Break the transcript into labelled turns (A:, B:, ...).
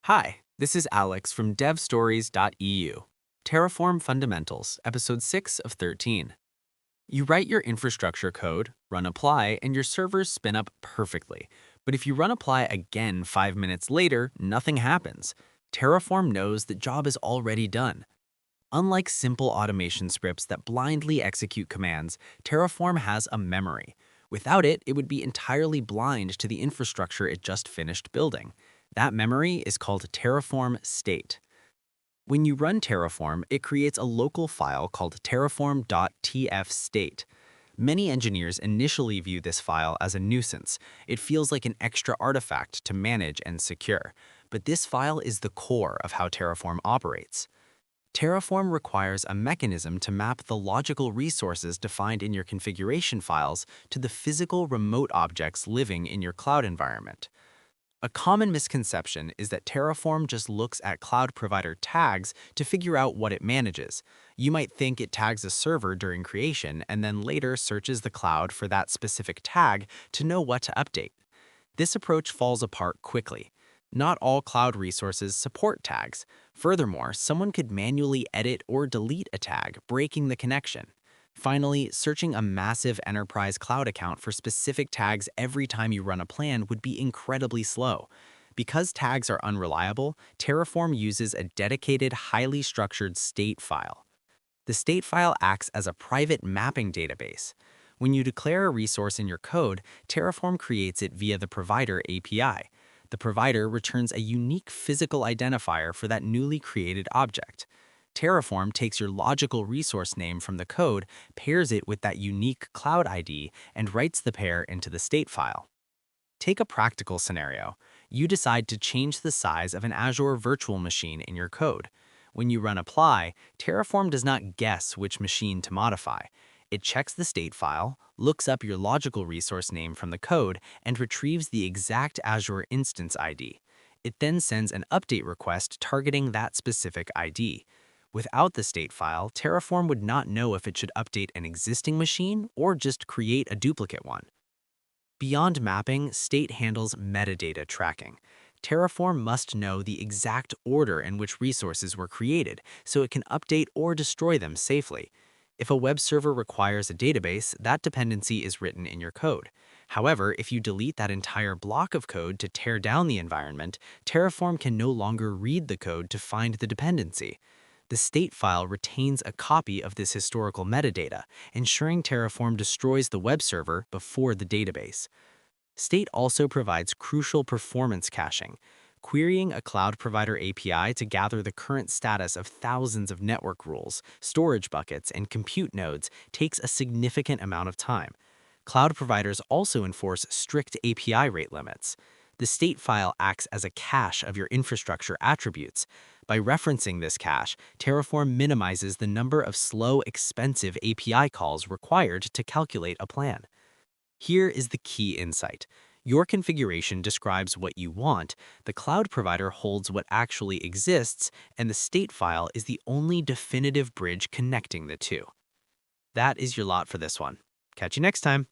A: Hi, this is Alex from devstories.eu. Terraform Fundamentals, Episode 6 of 13. You write your infrastructure code, run apply, and your servers spin up perfectly. But if you run apply again 5 minutes later, nothing happens. Terraform knows the job is already done. Unlike simple automation scripts that blindly execute commands, Terraform has a memory. Without it, it would be entirely blind to the infrastructure it just finished building. That memory is called Terraform state. When you run Terraform, it creates a local file called terraform.tfstate. Many engineers initially view this file as a nuisance. It feels like an extra artifact to manage and secure. But this file is the core of how Terraform operates. Terraform requires a mechanism to map the logical resources defined in your configuration files to the physical remote objects living in your cloud environment. A common misconception is that Terraform just looks at cloud provider tags to figure out what it manages. You might think it tags a server during creation and then later searches the cloud for that specific tag to know what to update. This approach falls apart quickly. Not all cloud resources support tags. Furthermore, someone could manually edit or delete a tag, breaking the connection. Finally, searching a massive enterprise cloud account for specific tags every time you run a plan would be incredibly slow. Because tags are unreliable, Terraform uses a dedicated, highly structured state file. The state file acts as a private mapping database. When you declare a resource in your code, Terraform creates it via the provider API. The provider returns a unique physical identifier for that newly created object. Terraform takes your logical resource name from the code, pairs it with that unique cloud ID, and writes the pair into the state file. Take a practical scenario. You decide to change the size of an Azure virtual machine in your code. When you run apply, Terraform does not guess which machine to modify. It checks the state file, looks up your logical resource name from the code, and retrieves the exact Azure instance ID. It then sends an update request targeting that specific ID. Without the state file, Terraform would not know if it should update an existing machine or just create a duplicate one. Beyond mapping, state handles metadata tracking. Terraform must know the exact order in which resources were created so it can update or destroy them safely. If a web server requires a database, that dependency is written in your code. However, if you delete that entire block of code to tear down the environment, Terraform can no longer read the code to find the dependency. The state file retains a copy of this historical metadata, ensuring Terraform destroys the web server before the database. State also provides crucial performance caching. Querying a cloud provider API to gather the current status of thousands of network rules, storage buckets, and compute nodes takes a significant amount of time. Cloud providers also enforce strict API rate limits. The state file acts as a cache of your infrastructure attributes. By referencing this cache, Terraform minimizes the number of slow, expensive API calls required to calculate a plan. Here is the key insight. Your configuration describes what you want, the cloud provider holds what actually exists, and the state file is the only definitive bridge connecting the two. That is your lot for this one. Catch you next time.